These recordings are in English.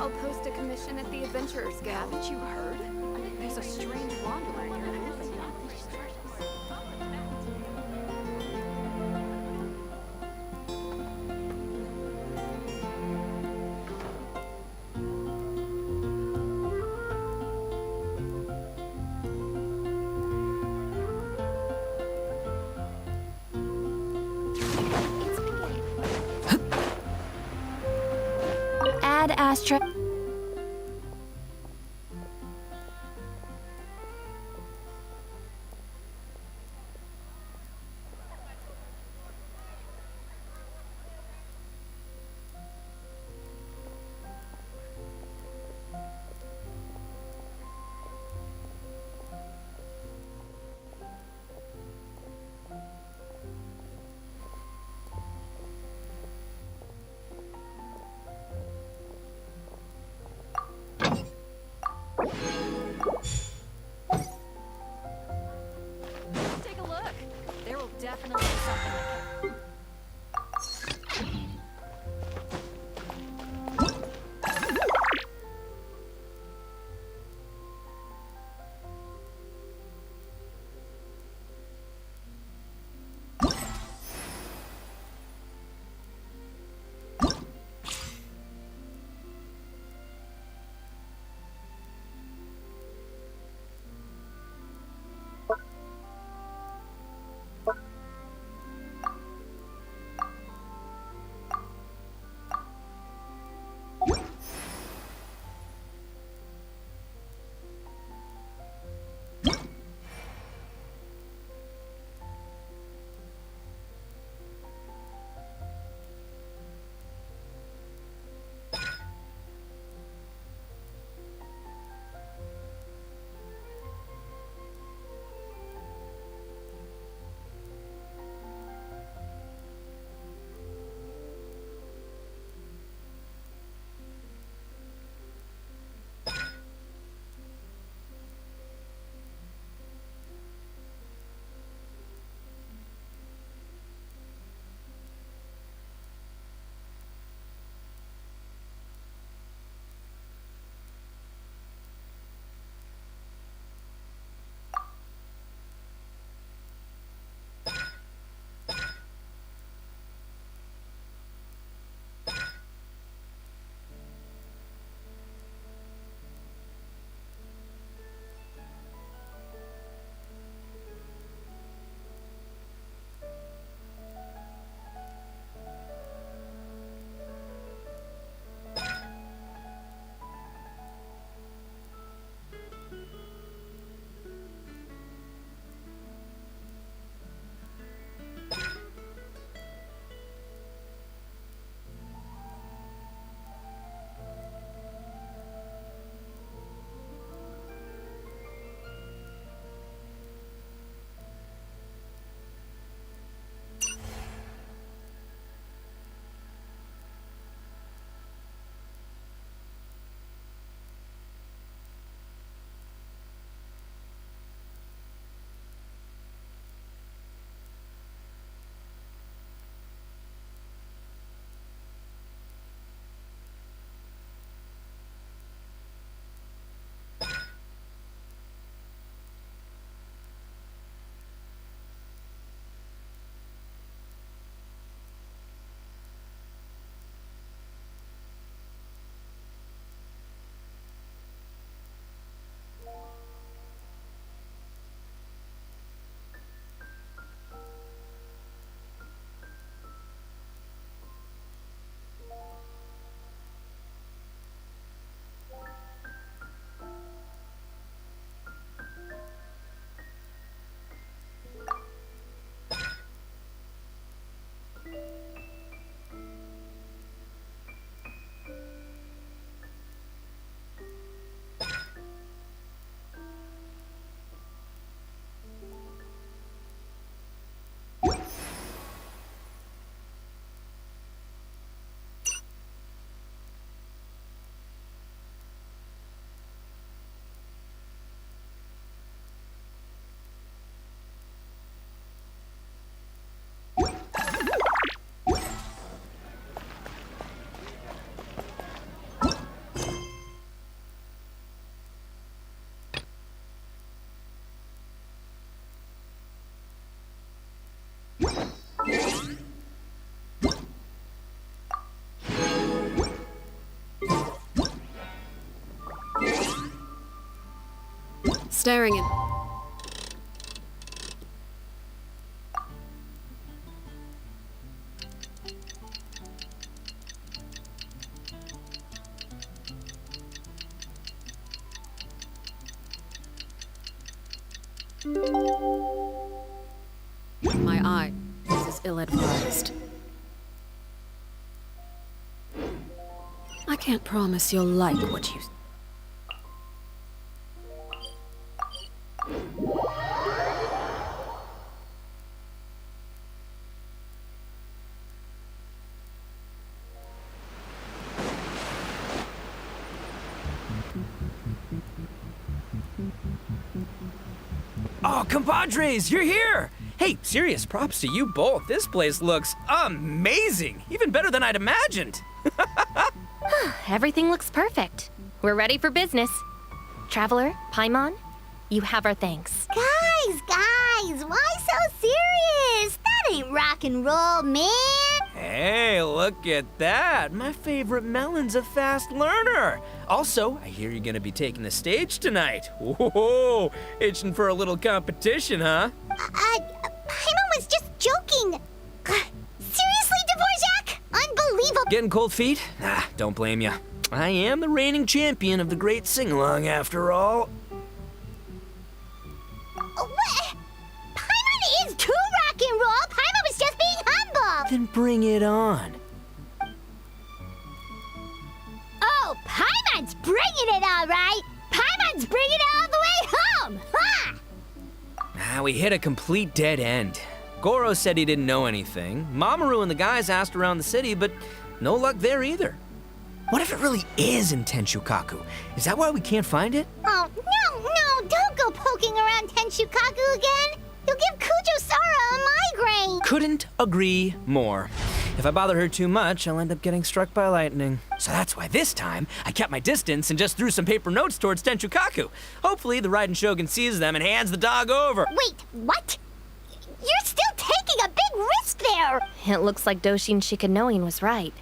I'll post a commission at the Adventurers Guild. Haven't you heard? There's a strange wanderer in your group. Add Astra. staring in. My eye. This is ill-advised. I can't promise you'll like what you... Oh, compadres, you're here! Hey, serious props to you both. This place looks amazing. Even better than I'd imagined. Everything looks perfect. We're ready for business. Traveler, Paimon, you have our thanks. Guys, why so serious? That ain't rock and roll, man. Hey, look at that. My favorite melon's a fast learner. Also, I hear you're gonna be taking the stage tonight. Whoa, itching for a little competition, huh? Paimon was just joking. Seriously, Dvorak? Unbelievable. Getting cold feet? Don't blame ya. I am the reigning champion of the great sing-along after all. What? Paimon is too rock and roll. Paimon was just being humble. Then bring it on. Oh, Paimon's bringing it all right. Paimon's bringing it all the way home. Ha! We hit a complete dead end. Goro said he didn't know anything. Mamoru and the guys asked around the city, but no luck there either. What if it really is in Tenshukaku? Is that why we can't find it? Oh, no, don't go poking around Tenshukaku again. You'll give Kujo-Sara a migraine. Couldn't agree more. If I bother her too much, I'll end up getting struck by lightning. So that's why this time, I kept my distance and just threw some paper notes towards Tenshukaku. Hopefully, the Raiden Shogun sees them and hands the dog over. Wait, what? You're still taking a big risk there. It looks like Doshin Shikanoin was right.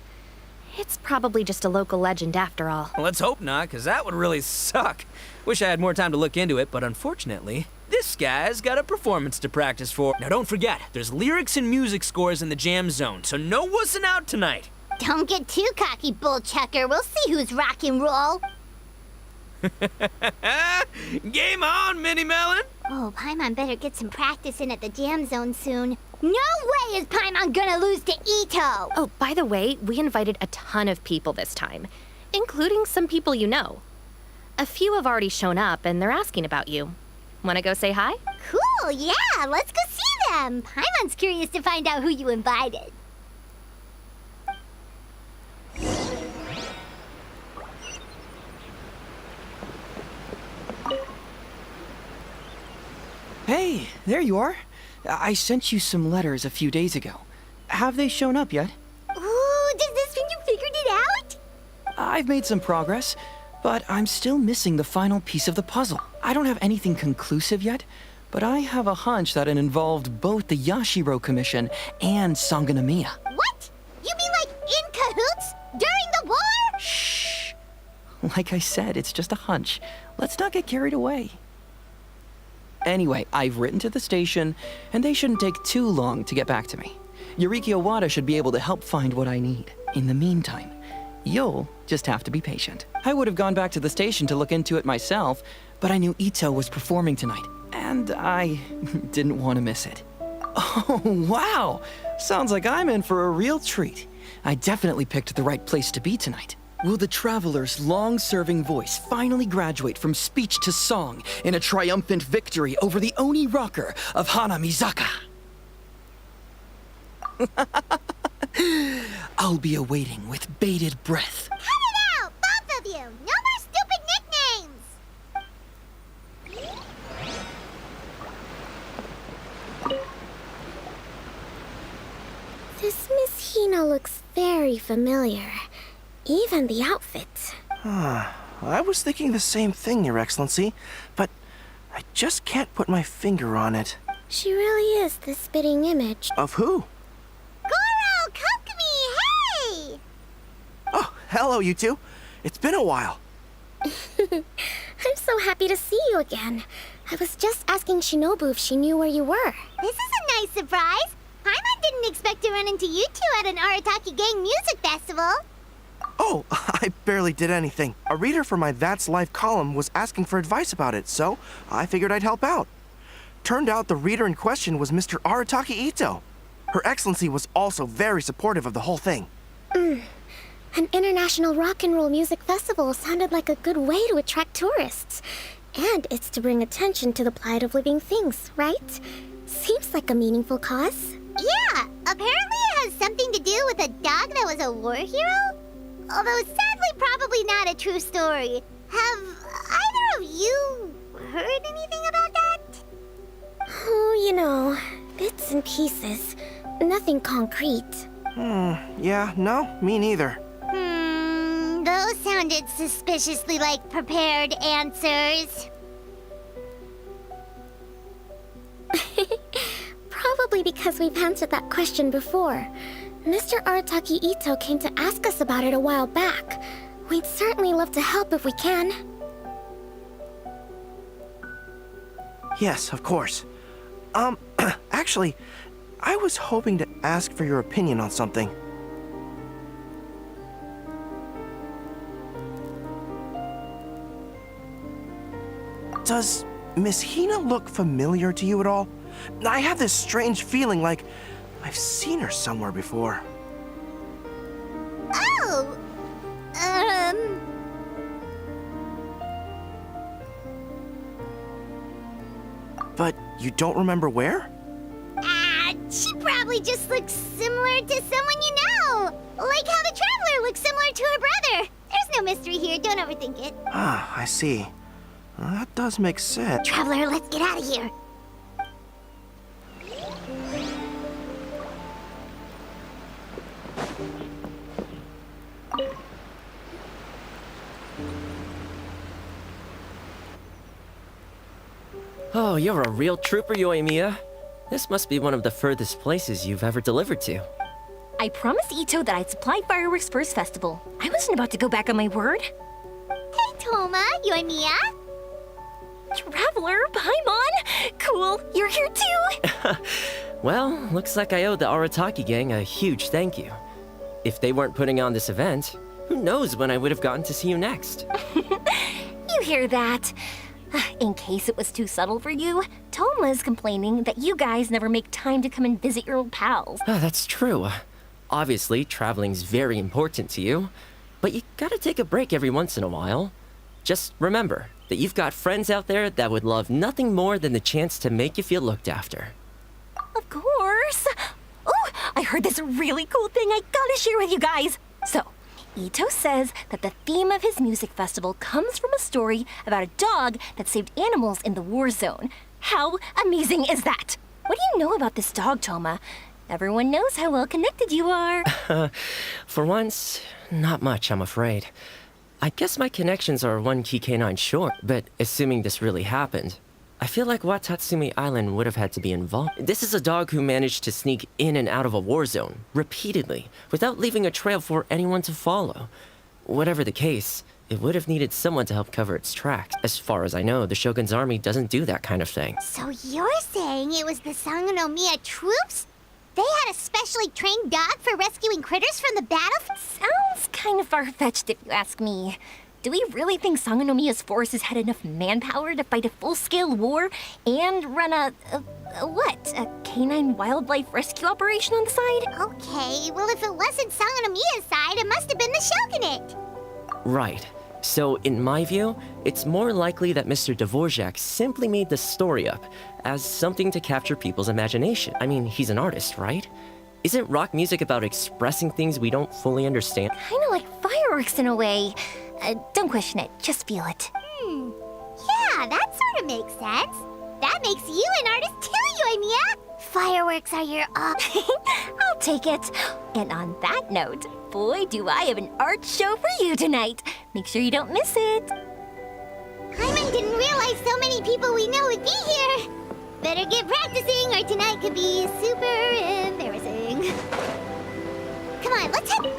It's probably just a local legend after all. Let's hope not, because that would really suck. Wish I had more time to look into it, but unfortunately, this guy's got a performance to practice for. Now don't forget, there's lyrics and music scores in the jam zone, so no wussing out tonight. Don't get too cocky, bullchucker. We'll see who's rock and roll. Game on, Mini Melon! Oh, Paimon better get some practice in at the jam zone soon. No way is Paimon gonna lose to Ito! Oh, by the way, we invited a ton of people this time, including some people you know. A few have already shown up, and they're asking about you. Wanna go say hi? Cool, yeah, let's go see them. Paimon's curious to find out who you invited. Hey, there you are. I sent you some letters a few days ago. Have they shown up yet? Ooh, does this mean you figured it out? I've made some progress, but I'm still missing the final piece of the puzzle. I don't have anything conclusive yet, but I have a hunch that it involved both the Yashiro Commission and Sanganamiya. What? You mean like in cahoots? During the war? Shh. Like I said, it's just a hunch. Let's not get carried away. Anyway, I've written to the station, and they shouldn't take too long to get back to me. Yuriki Owada should be able to help find what I need. In the meantime, you'll just have to be patient. I would have gone back to the station to look into it myself, but I knew Ito was performing tonight, and I didn't want to miss it. Oh, wow! Sounds like I'm in for a real treat. I definitely picked the right place to be tonight. Will the traveler's long-serving voice finally graduate from speech to song in a triumphant victory over the Oni rocker of Hanamizaka? I'll be awaiting with bated breath. Cut it out, both of you! No more stupid nicknames! This Miss Hina looks very familiar. Even the outfit. I was thinking the same thing, Your Excellency, but I just can't put my finger on it. She really is the spitting image. Of who? Goro, Kokumi, hey! Oh, hello, you two. It's been a while. I'm so happy to see you again. I was just asking Shinobu if she knew where you were. This is a nice surprise. Paimon didn't expect to run into you two at an Arataki Gang music festival. Oh, I barely did anything. A reader for my That's Life column was asking for advice about it, so I figured I'd help out. Turned out the reader in question was Mr. Arataki Ito. Her Excellency was also very supportive of the whole thing. An international rock and roll music festival sounded like a good way to attract tourists. And it's to bring attention to the plight of living things, right? Seems like a meaningful cause. Yeah, apparently it has something to do with a dog that was a war hero? Although sadly probably not a true story. Have either of you heard anything about that? Oh, you know, bits and pieces. Nothing concrete. Yeah, no, me neither. Those sounded suspiciously like prepared answers. Probably because we've answered that question before. Mr. Arataki Ito came to ask us about it a while back. We'd certainly love to help if we can. Yes, of course. Actually, I was hoping to ask for your opinion on something. Does Miss Hina look familiar to you at all? I have this strange feeling like I've seen her somewhere before. Oh! But you don't remember where? She probably just looks similar to someone you know. Like how the Traveler looks similar to her brother. There's no mystery here, don't overthink it. Ah, I see. Well, that does make sense. Traveler, let's get out of here. Oh, you're a real trooper, Yoimiya. This must be one of the furthest places you've ever delivered to. I promised Ito that I'd supply fireworks for his festival. I wasn't about to go back on my word. Hey, Toma, Yoimiya. Traveler, Paimon! Cool, you're here too! Well, looks like I owe the Arataki gang a huge thank you. If they weren't putting on this event, who knows when I would have gotten to see you next. You hear that? In case it was too subtle for you, Toma's complaining that you guys never make time to come and visit your old pals. That's true. Obviously, traveling's very important to you, but you gotta take a break every once in a while. Just remember that you've got friends out there that would love nothing more than the chance to make you feel looked after. Of course! Oh, I heard this really cool thing I gotta share with you guys! So, Ito says that the theme of his music festival comes from a story about a dog that saved animals in the war zone. How amazing is that? What do you know about this dog, Toma? Everyone knows how well connected you are. For once, not much, I'm afraid. I guess my connections are one key canine short, but assuming this really happened, I feel like Watatsumi Island would have had to be involved. This is a dog who managed to sneak in and out of a war zone, repeatedly, without leaving a trail for anyone to follow. Whatever the case, it would have needed someone to help cover its tracks. As far as I know, the Shogun's army doesn't do that kind of thing. So you're saying it was the Sangonomiya troops? They had a specially trained dog for rescuing critters from the battlefield? Sounds kind of far-fetched if you ask me. Do we really think Sangonomiya's forces had enough manpower to fight a full-scale war and run a canine wildlife rescue operation on the side? Okay, well if it wasn't Sangonomiya's side, it must have been the Shogunate. Right. So, in my view, it's more likely that Mr. Dvorak simply made the story up as something to capture people's imagination. I mean, he's an artist, right? Isn't rock music about expressing things we don't fully understand? Kinda like fireworks in a way. Don't question it, just feel it. Yeah, that sort of makes sense. That makes you an artist too, Yoimiya. Fireworks are your I'll take it. And on that note, boy, do I have an art show for you tonight. Make sure you don't miss it. Paimon didn't realize so many people we know would be here. Better get practicing or tonight could be super embarrassing. Come on, let's head.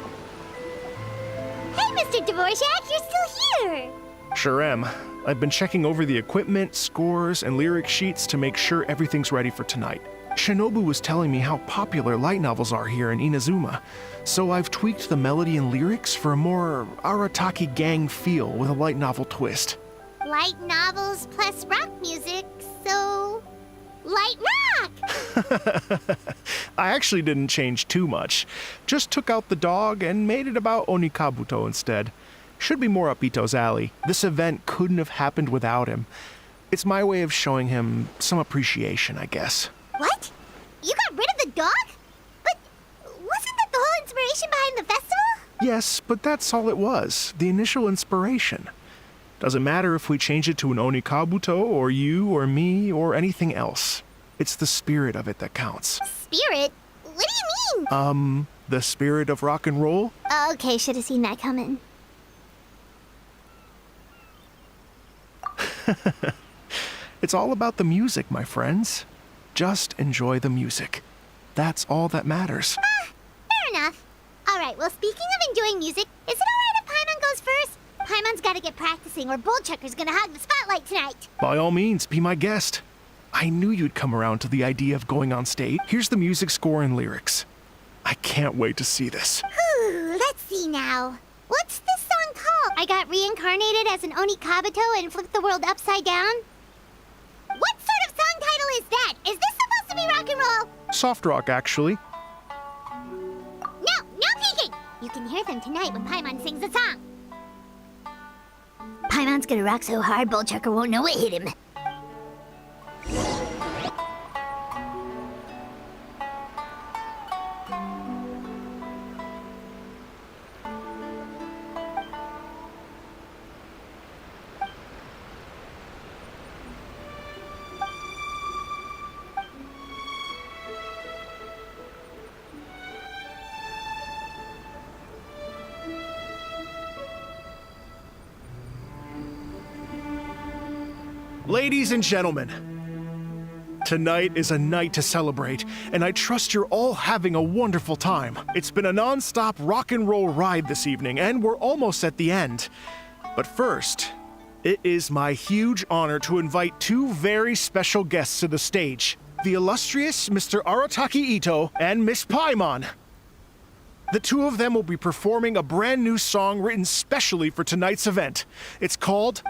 Hey, Mr. Dvorak, you're still here. Sure am. I've been checking over the equipment, scores, and lyric sheets to make sure everything's ready for tonight. Shinobu was telling me how popular light novels are here in Inazuma, so I've tweaked the melody and lyrics for a more Arataki gang feel with a light novel twist. Light novels plus rock music, so... light rock! I actually didn't change too much. Just took out the dog and made it about Onikabuto instead. Should be more up Ito's alley. This event couldn't have happened without him. It's my way of showing him some appreciation, I guess. What? You got rid of the dog? But wasn't that the whole inspiration behind the festival? Yes, but that's all it was. The initial inspiration. Doesn't matter if we change it to an Onikabuto, or you, or me, or anything else. It's the spirit of it that counts. Spirit? What do you mean? The spirit of rock and roll? Okay, should have seen that coming. It's all about the music, my friends. Just enjoy the music. That's all that matters. Fair enough. Alright, well, speaking of enjoying music, is it alright if Paimon goes first? Paimon's gotta get practicing or Bullchucker's gonna hog the spotlight tonight. By all means, be my guest. I knew you'd come around to the idea of going on stage. Here's the music score and lyrics. I can't wait to see this. Whew, let's see now. What's this song called? I got reincarnated as an Onikabuto and flipped the world upside down? What sort of song title is that? Is this supposed to be rock and roll? Soft rock, actually. No peeking! You can hear them tonight when Paimon sings the song. Paimon's gonna rock so hard, Bullchucker won't know it hit him. Ladies and gentlemen, tonight is a night to celebrate, and I trust you're all having a wonderful time. It's been a non-stop rock and roll ride this evening, and we're almost at the end. But first, it is my huge honor to invite two very special guests to the stage. The illustrious Mr. Arataki Ito and Miss Paimon. The two of them will be performing a brand new song written specially for tonight's event. It's called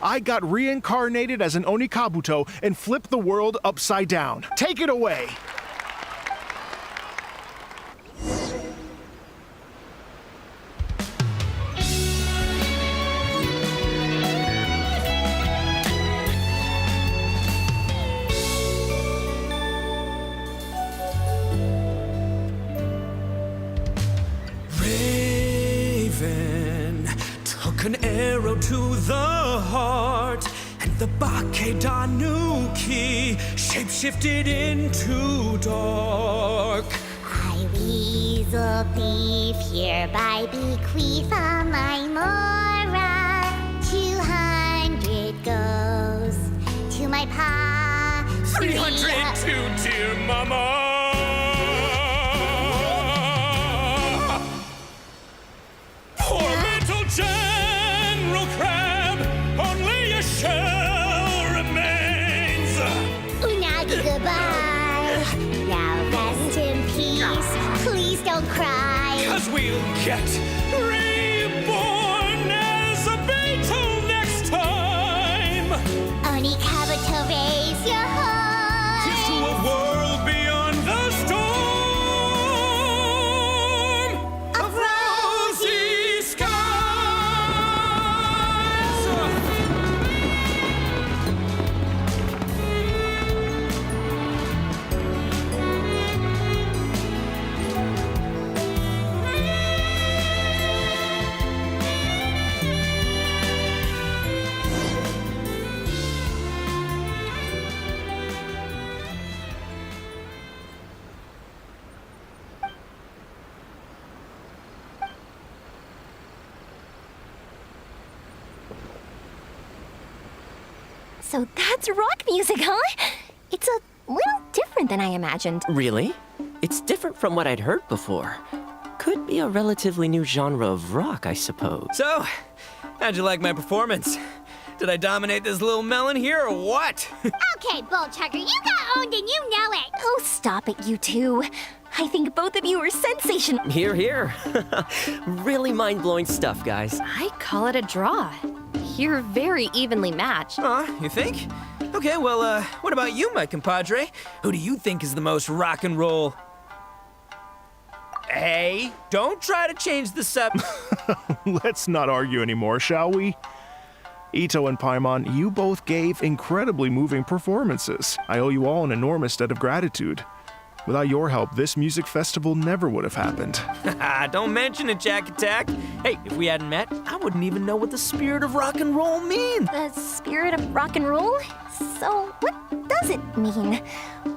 I Got Reincarnated as an Onikabuto and Flipped the World Upside Down. Take it away! Raven took an arrow to the heart, and the Bakedanuki shapeshifted into dark. I, weasel thief, hereby bequeath all my mora. 200 goes to my pa. 300 to dear mama. Poor little General Crab, only a shell remains. Unagi, goodbye. Now rest in peace. Please don't cry. 'Cause we'll get reborn as a beetle next time. Onikabuto, raise your heart. Here's to a world beyond the storm of rosy skies. So that's rock music, huh? It's a little different than I imagined. Really? It's different from what I'd heard before. Could be a relatively new genre of rock, I suppose. So, How'd you like my performance? Did I dominate this little melon here or what? Okay, Bull Chucker, you got owned and you know it. Oh, stop it, you two. I think both of you are sensational. Here, here. Really mind-blowing stuff, guys. I call it a draw. You're very evenly matched. You think? Okay, well, what about you, my compadre? Who do you think is the most rock and roll? Hey, don't try to change the Let's not argue anymore, shall we? Ito and Paimon, you both gave incredibly moving performances. I owe you all an enormous debt of gratitude. Without your help, this music festival never would have happened. Don't mention it, Jack Attack. Hey, if we hadn't met, I wouldn't even know what the spirit of rock and roll means. The spirit of rock and roll? So, what does it mean?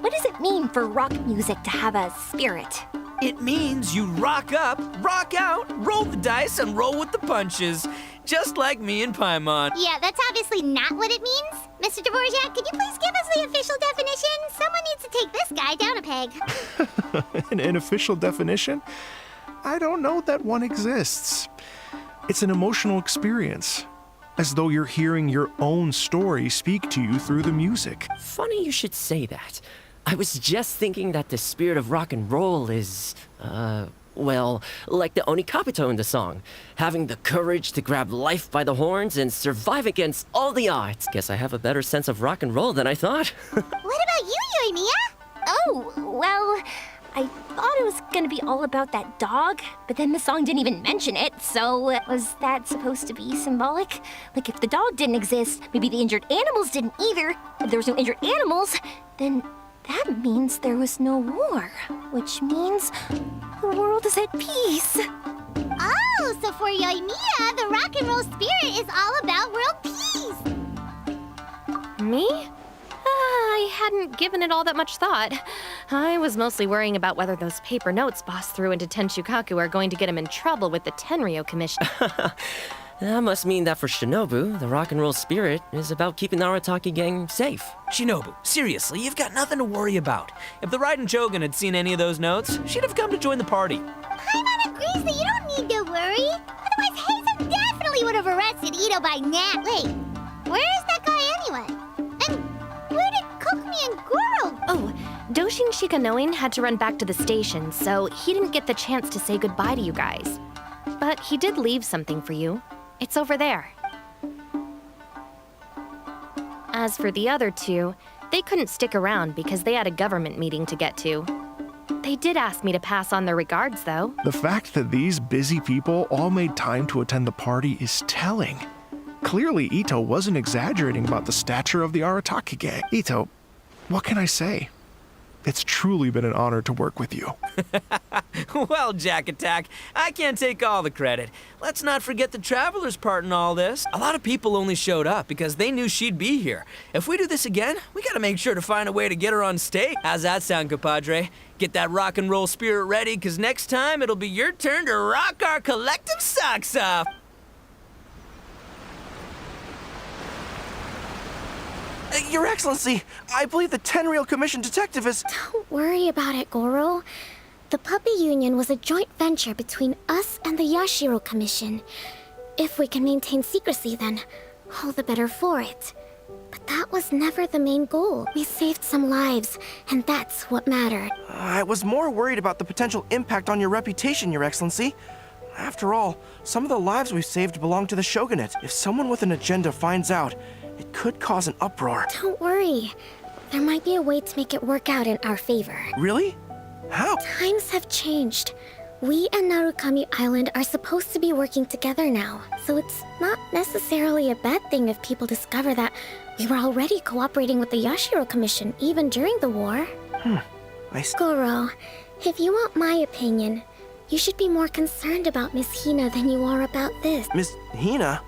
What does it mean for rock music to have a spirit? It means you rock up, rock out, roll the dice, and roll with the punches. Just like me and Paimon. Yeah, that's obviously not what it means. Mr. Dvorak, could you please give us the official definition? Someone needs to take this guy down a peg. An official definition? I don't know that one exists. It's an emotional experience, as though you're hearing your own story speak to you through the music. Funny you should say that. I was just thinking that the spirit of rock and roll is, well, like the Onikapito in the song. Having the courage to grab life by the horns and survive against all the odds. Guess I have a better sense of rock and roll than I thought. What about you, Yoimiya? Oh, well, I thought it was gonna be all about that dog, but then the song didn't even mention it, so was that supposed to be symbolic? Like, if the dog didn't exist, maybe the injured animals didn't either. If there was no injured animals, then that means there was no war, which means the world is at peace. Oh, so for Yoimiya, the rock and roll spirit is all about world peace. Me? I hadn't given it all that much thought. I was mostly worrying about whether those paper notes Boss threw into Tenchukaku are going to get him in trouble with the Tenryo Commission. That must mean that for Shinobu, the rock and roll spirit is about keeping the Arataki gang safe. Shinobu, seriously, you've got nothing to worry about. If the Raiden Shogun had seen any of those notes, she'd have come to join the party. Paimon agrees that you don't need to worry. Otherwise, Hazen definitely would have arrested Ito by now. Wait, where is that guy anyway? And where did Kokumi and Goro? Oh, Doshin Shikanoin had to run back to the station, so he didn't get the chance to say goodbye to you guys. But he did leave something for you. It's over there. As for the other two, they couldn't stick around because they had a government meeting to get to. They did ask me to pass on their regards, though. The fact that these busy people all made time to attend the party is telling. Clearly, Ito wasn't exaggerating about the stature of the Arataki gang. Ito, what can I say? It's truly been an honor to work with you. Well, Jack Attack, I can't take all the credit. Let's not forget the Traveler's part in all this. A lot of people only showed up because they knew she'd be here. If we do this again, we gotta make sure to find a way to get her on stage. How's that sound, compadre? Get that rock and roll spirit ready, because next time it'll be your turn to rock our collective socks off. Your Excellency, I believe the Tenryo Commission detective is... Don't worry about it, Goro. The Puppy Union was a joint venture between us and the Yashiro Commission. If we can maintain secrecy, then all the better for it. But that was never the main goal. We saved some lives, and that's what mattered. I was more worried about the potential impact on your reputation, Your Excellency. After all, some of the lives we've saved belong to the Shogunate. If someone with an agenda finds out, it could cause an uproar. Don't worry. There might be a way to make it work out in our favor. Really? How? Times have changed. We and Narukami Island are supposed to be working together now, so it's not necessarily a bad thing if people discover that we were already cooperating with the Yashiro Commission even during the war. I see. Goro, if you want my opinion, you should be more concerned about Miss Hina than you are about this. Miss Hina?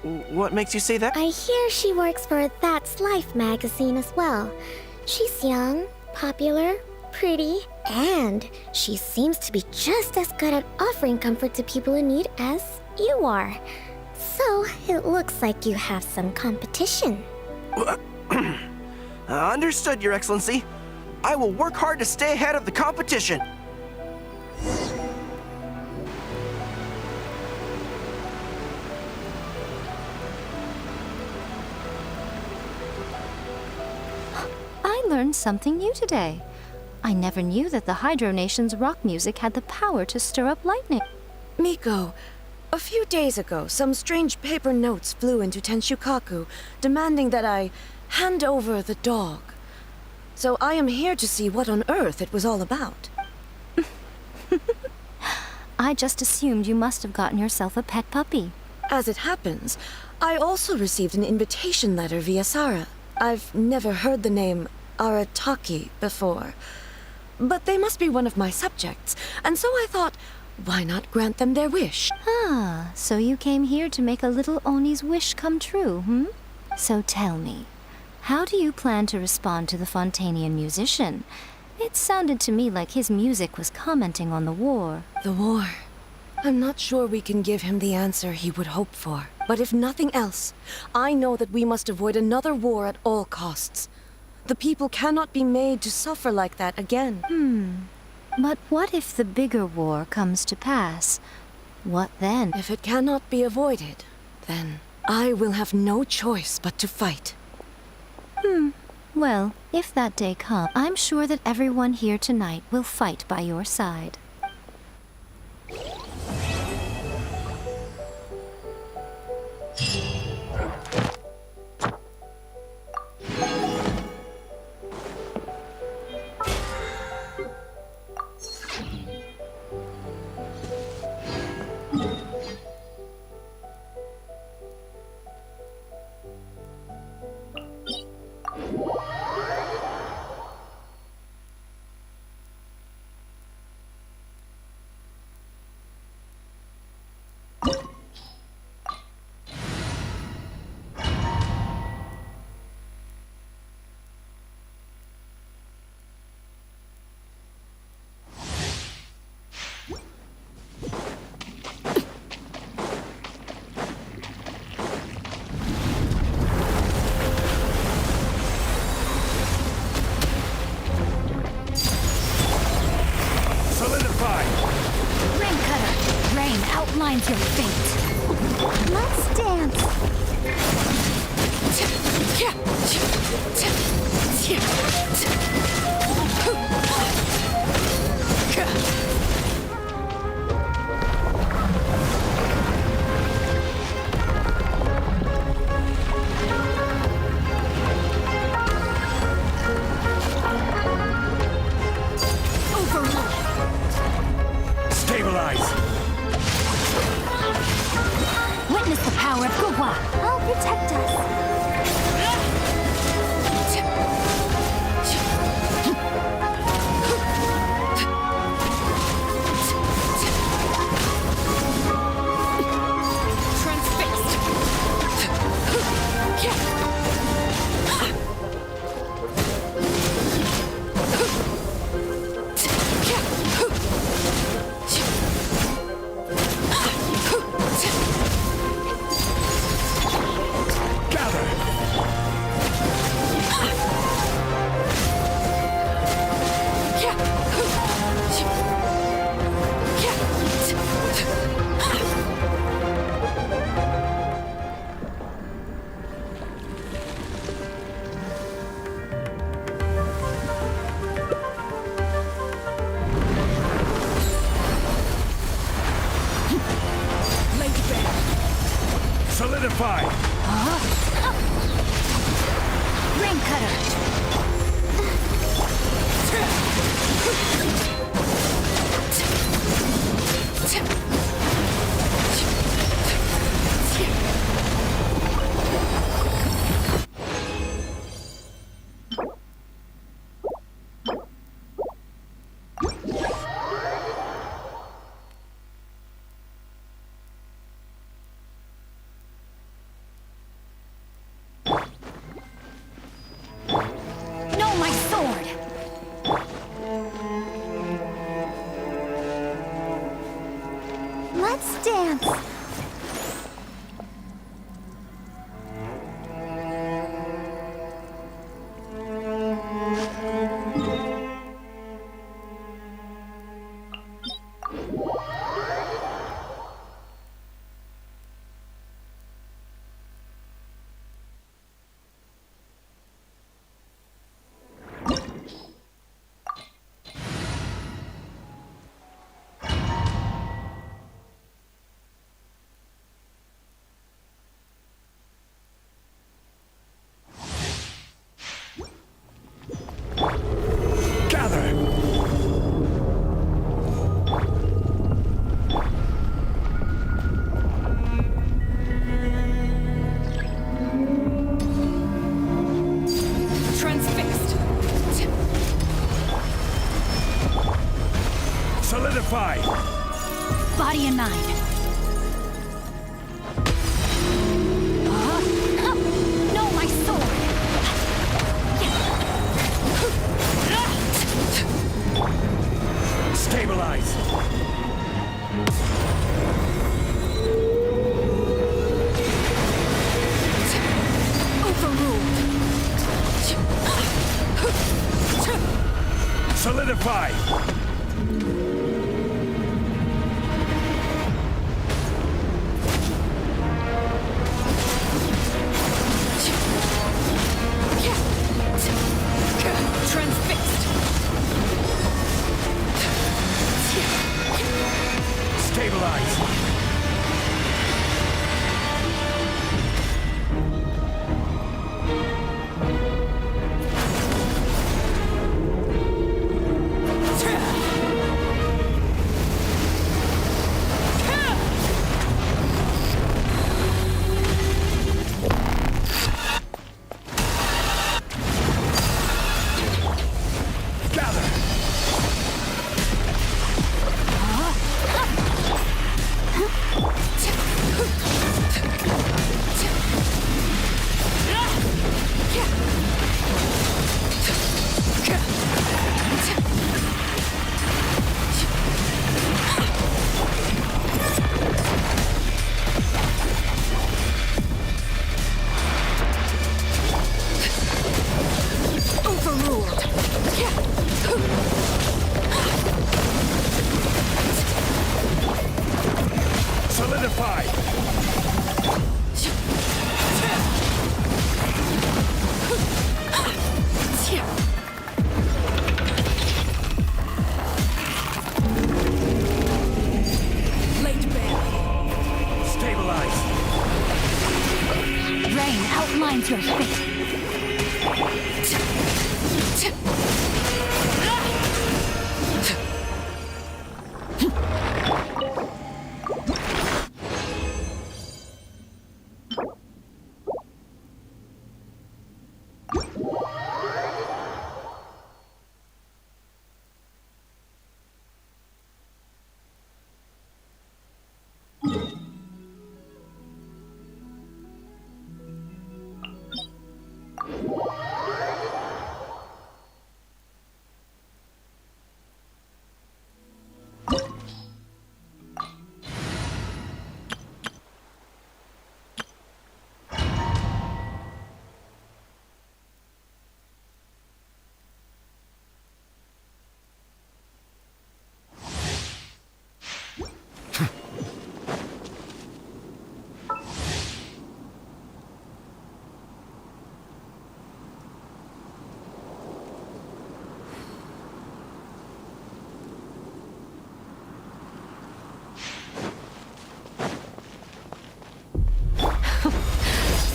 What makes you say that? I hear she works for That's Life magazine as well. She's young, popular, pretty, and she seems to be just as good at offering comfort to people in need as you are. So, it looks like you have some competition. Understood, Your Excellency. I will work hard to stay ahead of the competition. learned something new today. I never knew that the Hydro Nation's rock music had the power to stir up lightning. Miko, a few days ago, some strange paper notes flew into Tenshukaku, demanding that I hand over the dog. So I am here to see what on earth it was all about. I just assumed you must have gotten yourself a pet puppy. As it happens, I also received an invitation letter via Sara. I've never heard the name Arataki before, but they must be one of my subjects, and so I thought, why not grant them their wish? Ah, so you came here to make a little Oni's wish come true, hmm? So tell me, how do you plan to respond to the Fontanian musician? It sounded to me like his music was commenting on the war. The war. I'm not sure we can give him the answer he would hope for. But if nothing else, I know that we must avoid another war at all costs. The people cannot be made to suffer like that again. But what if the bigger war comes to pass? What then? If it cannot be avoided, then I will have no choice but to fight. Well, if that day comes, I'm sure that everyone here tonight will fight by your side. Outlines your fate. Let's dance. Stabilize. Witness the power of Gugwa. I'll protect us. Solidify! Ring cutter! 9. No, my sword! Stabilize! Solidify! Transfixed! Stabilize! Outlines your fate.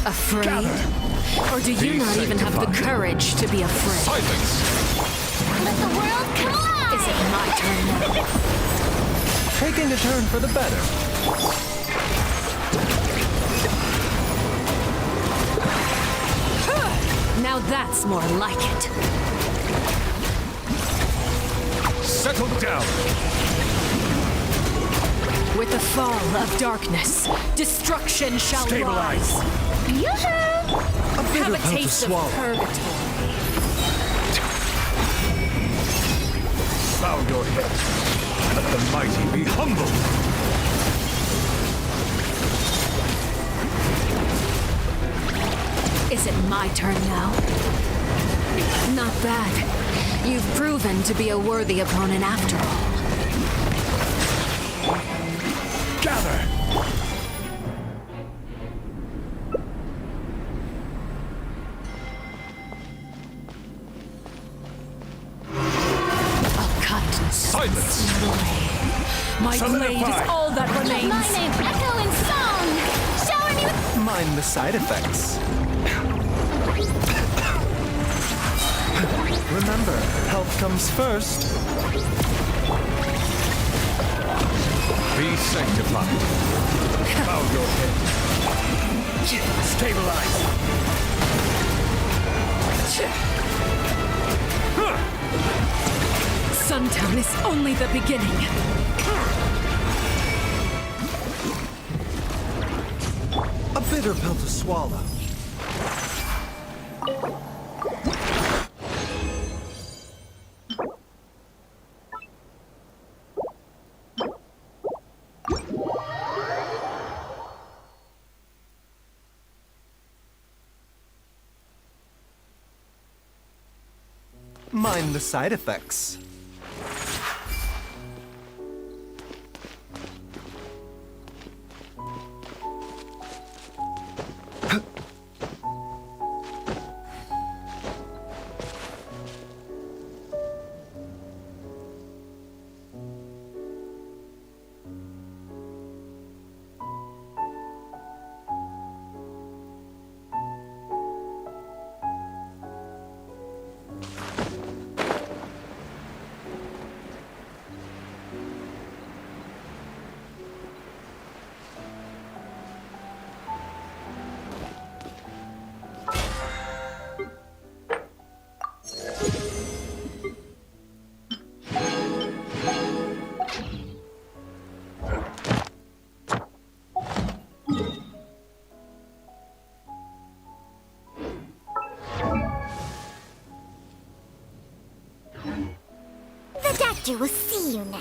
Afraid? Or do you not even have the courage to be afraid? Silence! Let the world collide! Is it my turn now? Taking a turn for the better. Now that's more like it. Settle down! With the fall of darkness, destruction shall rise. Yoo-hoo! Have a taste of purgatory. Bow your head. Let the mighty be humbled. Is it my turn now? Not bad. You've proven to be a worthy opponent after all. Gather! All kindness. Silence! My blade is all that remains. My name, echo in song. Shower me with... Mind the side effects. Remember, health comes first. Be sanctified. Bow your head. Stabilize! Sundown is only the beginning. bitter pill to swallow. Mind the side effects. The doctor will see you now.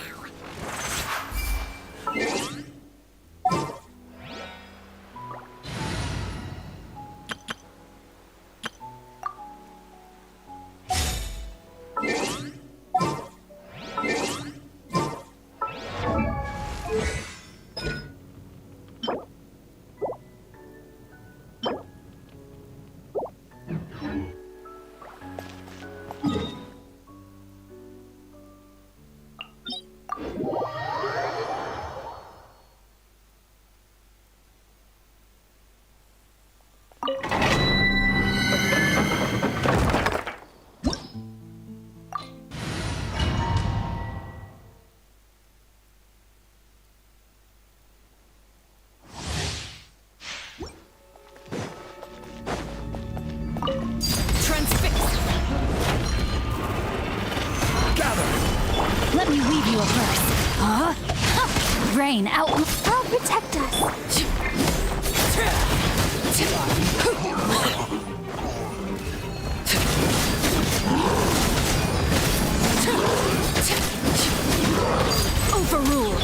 Let me weave you a purse. Huh? Rain out. I'll protect us. Overruled.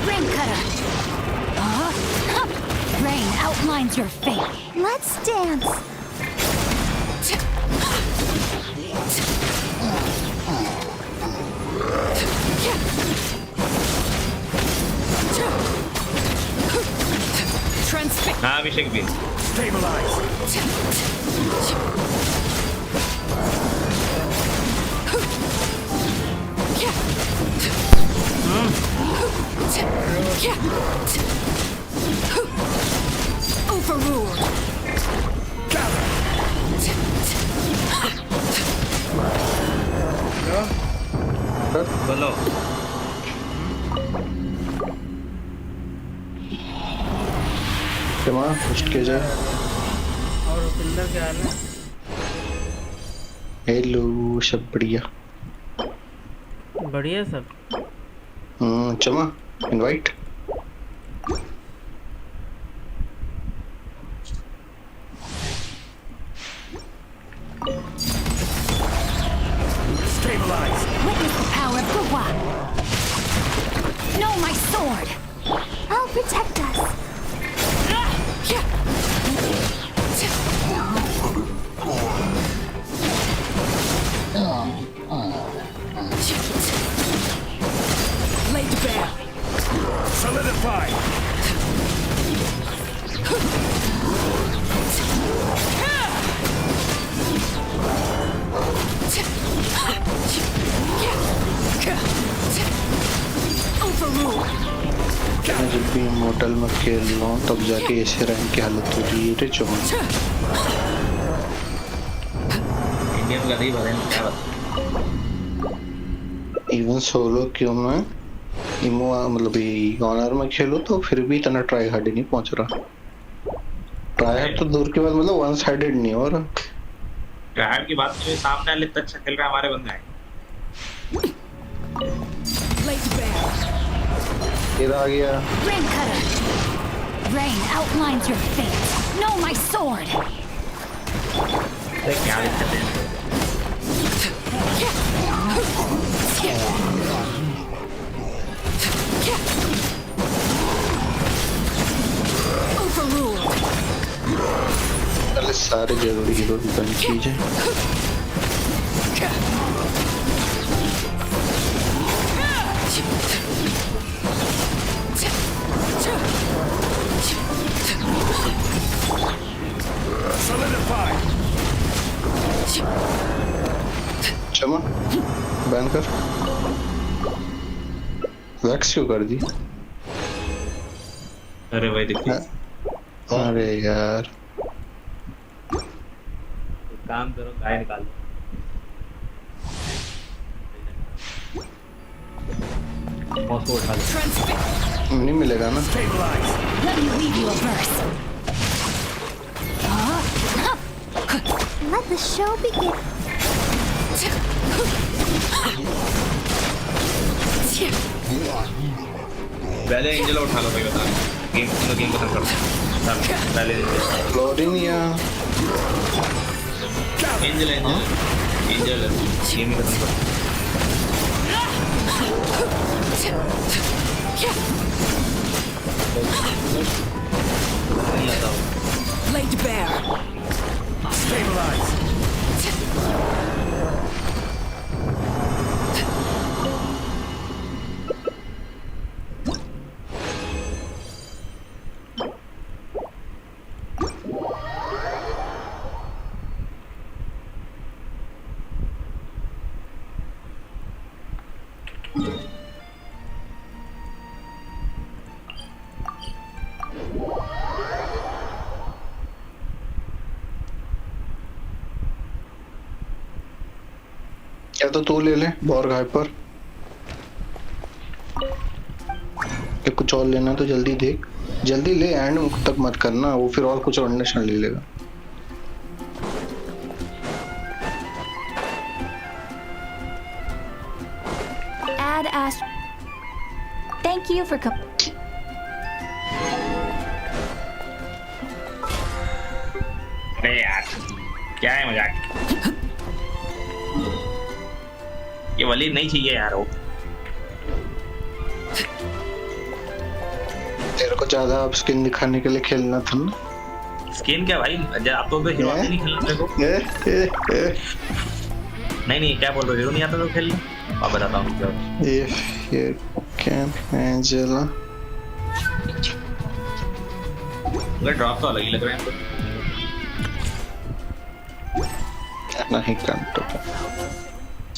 Rain cutter. Rain outlines your fate. Let's dance. Transfix. Abhishek bhi. Overruled. बोलो क्या first के जाए और रुपिंदर क्या हाल है hello सब बढ़िया बढ़िया सब चमा invite Witness the power of the Wa. Know my sword. I'll protect us. Laid bare. Solidify. Overruled. जब भी मोटा में खेल रहा हूँ तब जाके ऐसे रैंक की हालत हो रही है रे चौहान। इंडियन का नहीं बता क्या बता। इवन सोलो क्यों मैं इमो मतलब ये ऑनर में खेलूं तो फिर भी इतना ट्राई हार्ड नहीं पहुंच रहा। ट्राई हार्ड तो दूर की बात मतलब वन साइडेड नहीं हो रहा। ट्राई की बात नहीं, सामने वाले इतना अच्छा खेल रहा है, हमारे बंदा है। इधर आ गया। Rain cutter. Rain outlines your fate. Know my sword. देख क्या दिक्कत है। पहले सारे जरूरी हीरो बन कीजिए। चलो बैन कर। वैक्स क्यों कर दी? अरे भाई देखिए। अरे यार काम करो, गाय निकालो। मौसम उठा लो। नहीं मिलेगा ना। Let me leave you a verse. Let the show begin. पहले एंजल उठा लो भाई, बता गेम खत्म करो। पहले फ्लोरिनिया एंजल गेम खत्म करो। Laid bare. Stabilize. या तो तू ले ले बॉर्ग हाइपर, या कुछ और लेना तो जल्दी देख, जल्दी ले। एंड तक मत करना, वो फिर और कुछ और नेशनल ले लेगा। Add Ast. Thank you for अरे यार क्या है मजाक। ये वाली नहीं चाहिए यार। वो तेरे को ज्यादा अब स्किन दिखाने के लिए खेलना था ना। स्किन क्या भाई, आप तो हीरो नहीं खेलना तेरे को। नहीं क्या बोल रहे हो, हीरो नहीं आता तो खेल। अब बताता हूँ क्या। If you can Angela drop तो अलग ही लग रहा है हमको। नहीं कर तो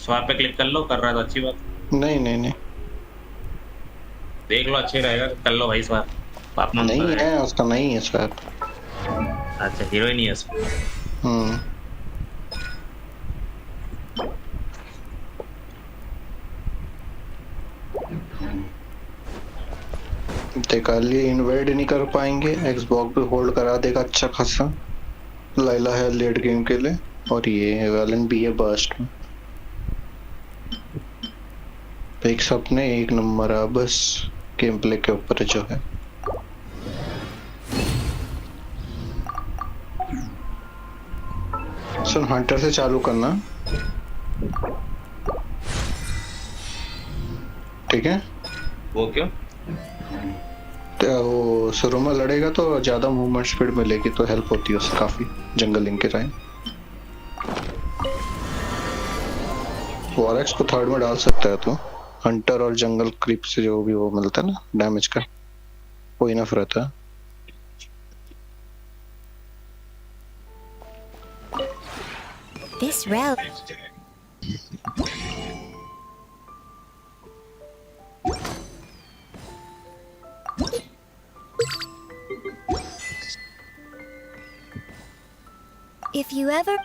स्वाप पे क्लिक कर लो, कर रहा है तो अच्छी बात। नहीं देख लो अच्छे रहेगा, कर लो भाई स्वाप। अपना नहीं है उसका, नहीं है स्वाप। अच्छा हीरो ही नहीं है उसमें। देखा लिए इन्वाइट नहीं कर पाएंगे, एक्सबॉक्स पे होल्ड करा देगा अच्छा खासा। लाइला है लेट गेम के लिए, और ये वैलेंट भी है बर्स्ट में। एक सपने एक नंबर है, बस गेम प्ले के ऊपर जो है। सुन हंटर से चालू करना, ठीक है? वो क्यों? तो वो शुरू में लड़ेगा तो ज्यादा मूवमेंट स्पीड मिलेगी, तो हेल्प होती है उससे काफी जंगलिंग के टाइम। वॉरेक्स को थर्ड में डाल सकता है तो हंटर और जंगल क्रीप से जो भी वो मिलता है ना डैमेज का, वो इनफ रहता है। This route. If you ever...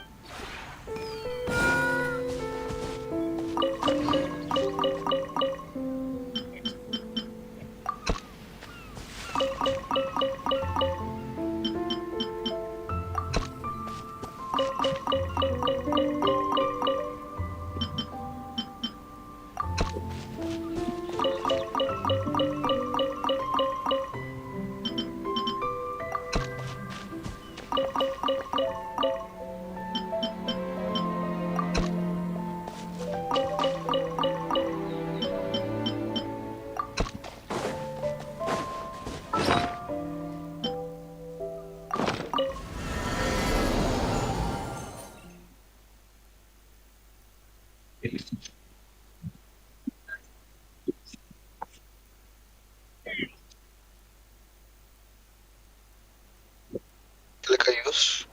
Click a use.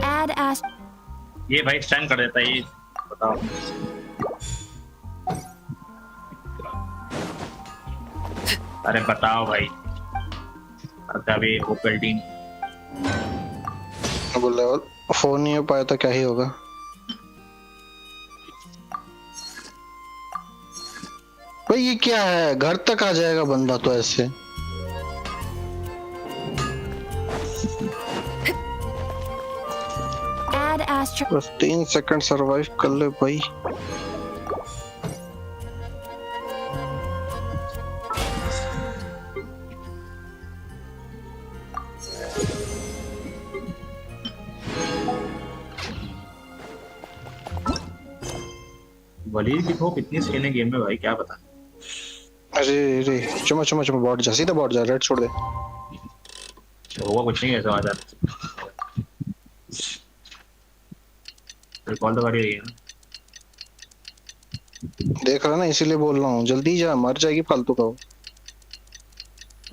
Add ast. ये भाई स्टैंड कर देता है ये बताओ अरे बताओ भाई अभी ओपन टीम बोल रहा फोन नहीं हो पाया तो क्या ही होगा भाई ये क्या है घर तक आ जाएगा बंदा तो ऐसे Add astro. बस 3 सेकंड सरवाइव कर ले भाई वलीद की ठोक इतनी सही है गेम में भाई क्या पता अरे अरे चुमा चुमा चुमा बॉट जा सीधा बॉट जा रेड छोड़ दे होगा कुछ नहीं ऐसा आ जाता कॉल तो कर ही रही है देख रहा ना इसीलिए बोल रहा हूँ जल्दी जा मर जाएगी फालतू का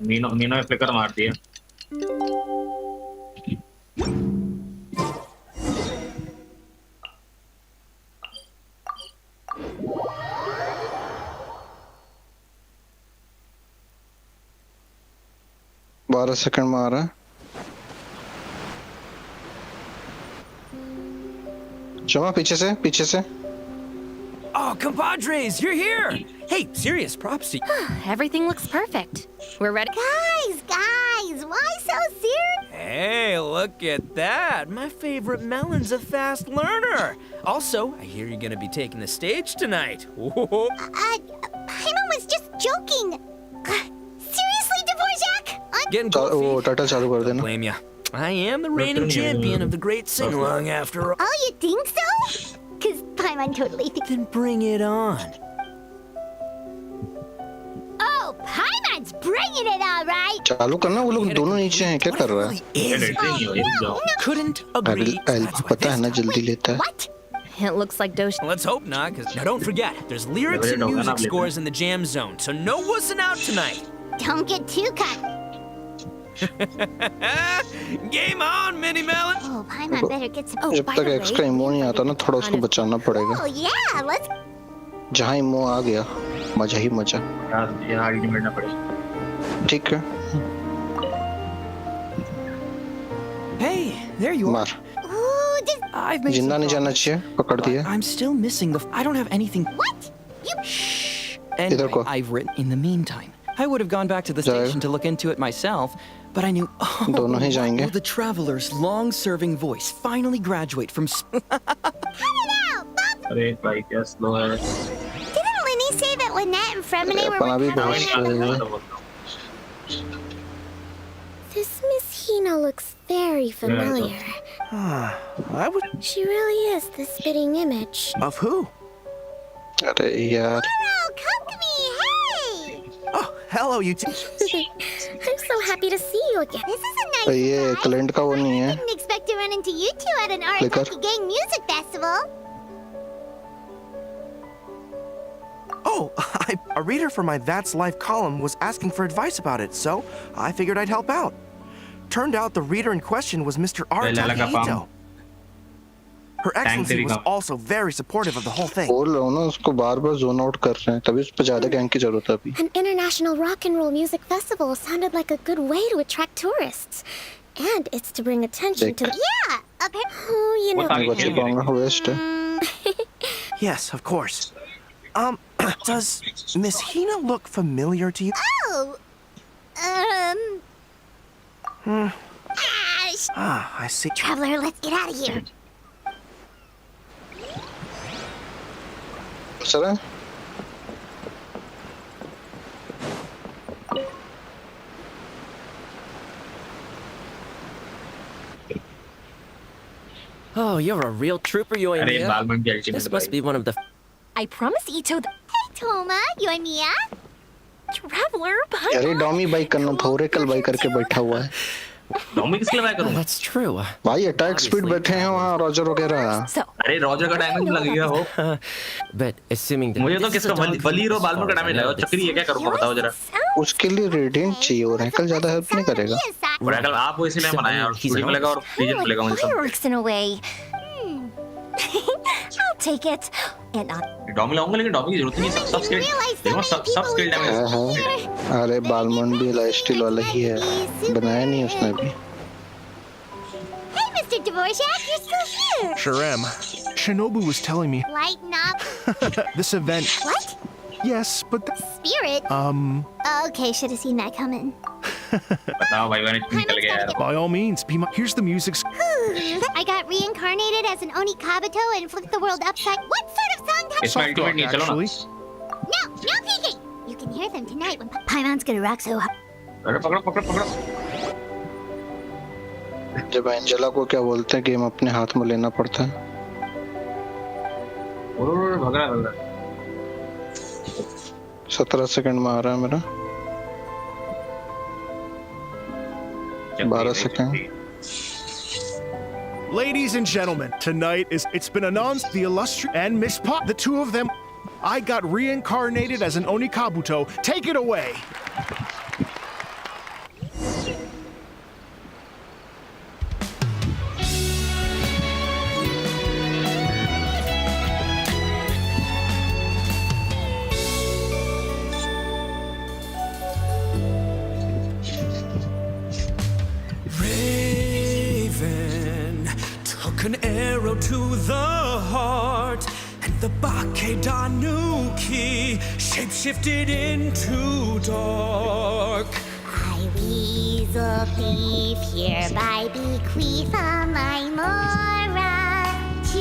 मीनो मीनो ने फ्लिकर मार दिया बारह सेकंड में आ रहा है चमा पीछे से Oh, compadres, you're here! Hey, serious props to you. Everything looks perfect. We're ready. Guys, why so serious? Hey, look at that. My favorite melon's a fast learner. Also, I hear you're gonna be taking the stage tonight. Paimon was just joking. Seriously, Dvorak? Getting वो title चालू कर देना blame ya. I am the reigning champion of the great sing-along after all. Oh, you think so? Because Paimon totally thinks... Then bring it on. Oh, Paimon's bringing it all right. चालू करना वो लोग दोनों नीचे हैं क्या कर रहा है Couldn't agree. पता है ना जल्दी लेता है What? It looks like Doshi. Let's hope not, because now don't forget, there's lyrics and music scores in the jam zone, so no wussing out tonight. Don't get too cocky. Game on, Mini Melon. Oh, Paimon better get some... जब तक extra इमो नहीं आता ना थोड़ा उसको बचाना पड़ेगा Oh, yeah, let's... जहाँ इमो आ गया मजा ही मजा यार आगे मिलना पड़ेगा ठीक है Hey, there you are. मार Ooh, this... I've made जिंदा some नहीं जाना progress. चाहिए पकड़ दिया I'm still missing the. I don't have anything. What? You... Anyway, को? I've written. In the meantime, I would have gone back to the जाएगा। station to look into it myself, but I knew. Oh, दोनों ही जाएंगे। will the traveler's long-serving voice finally graduate from? अरे भाई क्या slow है Didn't Linny say that Lynette and Fremine were अपना भी बहुत recovering? स्लो है This Miss Hina looks very familiar. I would. She really is the spitting image. Of who? अरे यार Come to me, hey! Oh, hello, you two. I'm so happy to see you again. This is a nice ये client का वो नहीं है Didn't expect to run into you two at an Arlecchino Gang music festival. Oh, a reader for my That's Life column was asking for advice about it, so I figured I'd help out. Turned out the reader in question was Mr. Arataki Ito. Her Excellency was also very supportive of the whole thing. बोल रहा हूँ ना उसको बार-बार zone out कर रहे हैं तभी उस पे ज्यादा गैंग की जरूरत है अभी An international rock and roll music festival sounded like a good way to attract tourists. And it's to bring attention to the... Yeah, Oh, you know... बच्चे पाऊंगा वेस्ट है Yes, of course. Does Miss Hina look familiar to you? Oh! I see. Traveler, let's get out of here. Sir Oh, you're a real trooper, Yoimiya. This must be one of the... I promised Ito that... Hey, Toma, you and Mia? Traveler, behind अरे डॉमी by करना था और एकल by करके बैठा हुआ है डॉमी किसके लिए बाय करूं? That's true. भाई अटैक स्पीड बैठे हैं वहाँ रॉजर वगैरह अरे रॉजर का डैमेज लग गया हो But assuming that मुझे तो किसका वलीरो बालमन का डैमेज लगा चक्री है क्या करूंगा बताओ जरा उसके लिए रेडिएंट चाहिए और हैकल ज्यादा हेल्प नहीं करेगा और हैकल आप वो इसीलिए बनाया और स्टोरी मिलेगा और रीजन मिलेगा मुझे सब fireworks in a way. I'll take it. And डॉमी लाऊंगा लेकिन डॉमी की जरूरत नहीं सब स्किल देखो सब स्किल डैमेज अरे बालमन भी लाइफस्टाइल वाला ही है बनाया नहीं उसने भी Hey, Mr. Dvorak, you're still here. Sure am. Shinobu was telling me Lighten up. this event. What? Yes, but Spirit? Okay, should have seen that coming. बताओ भाई मैंने निकल गया यार by all means, be my. Here's the music. I got reincarnated as an Oni Kabuto and flipped the world upside. What sort of song comes इसमें ultimate नहीं चलो ना No peeking! You can hear them tonight when Paimon's gonna rock so hard. अरे पकड़ो पकड़ो पकड़ो जब Angela को क्या बोलते हैं गेम अपने हाथ में लेना पड़ता है और भाग रहा 17 सेकंड में आ रहा है मेरा 12 second Ladies and gentlemen, tonight it's been announced the illustrious and Miss Pop, the two of them, I got reincarnated as an Oni Kabuto. Take it away. An arrow to the heart, and the Bakedanuki shapeshifted into dark. I weasel thief hereby bequeath all my mora to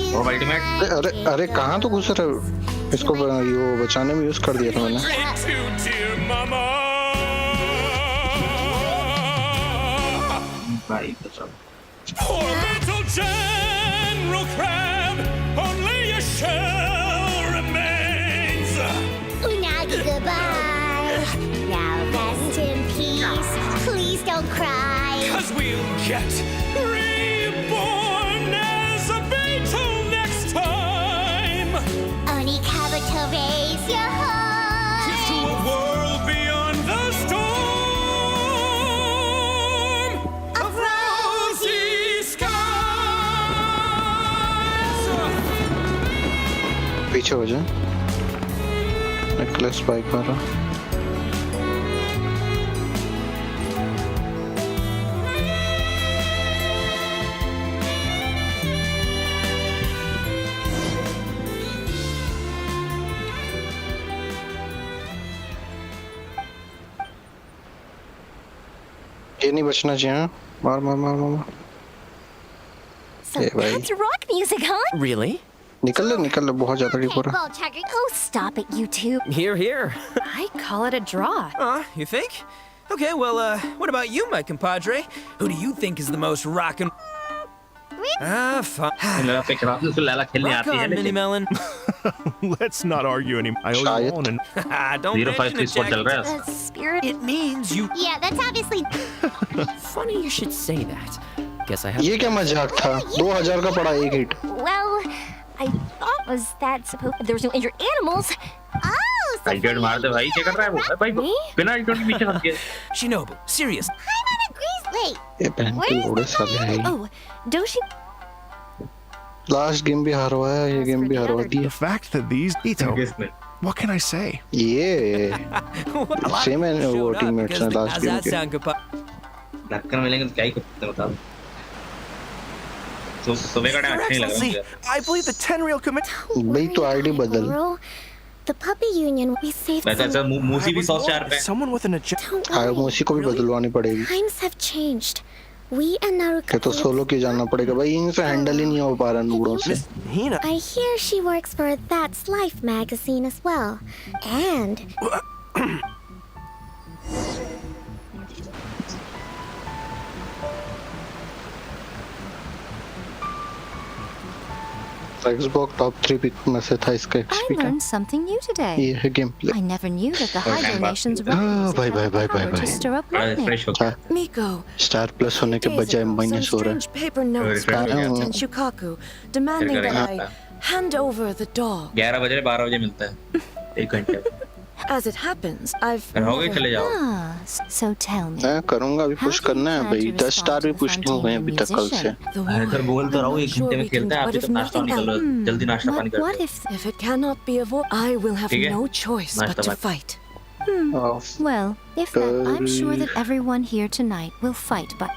अरे अरे कहाँ तो घुस रहे हो इसको ये बचाने में यूज कर दिया था मैंने भाई तो सब Poor little General Crab, only a shell remains. Unagi goodbye. Now rest in peace. Please don't cry. 'Cause we'll get reborn as a beetle next time. Oni Kabuto, raise your heart. To a world beyond the storm of rosy skies. पीछे हो जा necklace bike आ रहा ये नहीं बचना चाहिए मार मार मार मार so that's rock music, huh? Really? निकल ले बहुत ज्यादा डिप हो रहा Ball chugger. Oh, stop it, you two. Here, here. I call it a draw. You think? Okay, well, what about you, my compadre? Who do you think is the most rockin'? Fine. Rock on, Mini Melon. Let's not argue anymore. I owe you one and Don't mention it, Jack. The spirit. It means you. Yeah, that's obviously. Funny you should say that. Guess I have. ये क्या मजाक था? 2000 का पड़ा एक hit. Well, I thought was that supposed there was no injured animals. Oh, so Ultimate मार दे भाई क्या कर रहा है वो? भाई बिना ultimate पीछे फंस गया. Shinobu, serious. Paimon agrees. Wait, ये बहन के लोड़े साले हैं. Oh, Doshi. Last game भी हरवाया, ये game भी हरवा the दिया. fact that these Ito, what can I say? Yeah. Same and Showed up teammates because ने the- last how's game that के. sound, compadre? धक्का मिलेंगे तो क्या ही कर सकते हैं बताओ. तो सुबह का टाइम Your अच्छा नहीं लग रहा Excellency, मुझे. I believe the Tenryou commit. भाई तो ID बदल. Goro, the puppy union, we saved वैसे ऐसा मूसी भी 100 स्टार पे है. Someone with an agenda. Don't हाँ worry. उसी को भी बदलवानी पड़ेगी. Times have changed. We and Naruto. कि तो सोलो की जाना पड़ेगा भाई इनसे हैंडल ही नहीं हो पा रहा नूडों से. Miss Hina. I hear she works for That's Life magazine as well. And Xbox top 3 pick में से था इसका I XP का. learned something new today. ये है game play. I never knew that the high Okay, donations bye. rock Bye, bye, bye, bye, to bye. stir up बड़ा learning. Fresh हो गया. Miko, स्टार प्लस होने के days बजाय ago, some minus हो रहा है. strange paper notes Very were good. in Shukaku, demanding that I hand over the dog. 11 बजे 12 बजे मिलता है. 1 घंटे. As it happens, I've फिर हो गए चले जाओ. Ah, so tell me. मैं करूँगा अभी पुश करना है भाई. 10 स्टार भी पुश नहीं हुए अभी तक कल से. the मैं इधर बोल तो रहा हूँ 1 sure घंटे में we खेलते हैं. can, आप but तो if नाश्ता nothing नहीं कर लो. जल्दी नाश्ता पानी कर What low. if... If it cannot be avoided, I will have ठीक है? no choice but नाश्ता to बात. fight. Well, if that, I'm sure that everyone here tonight will fight, but...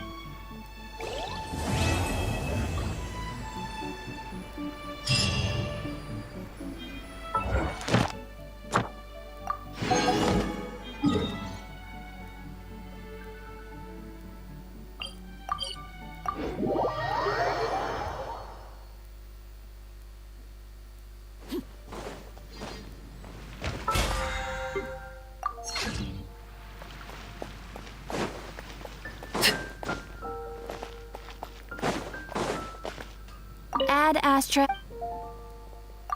Ad Astra.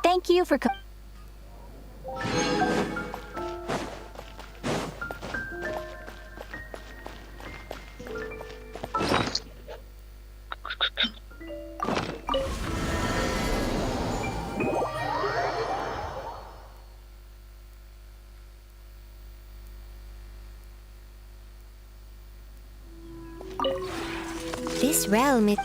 Thank you for this realm is.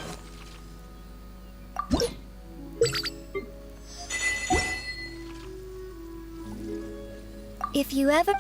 If you ever.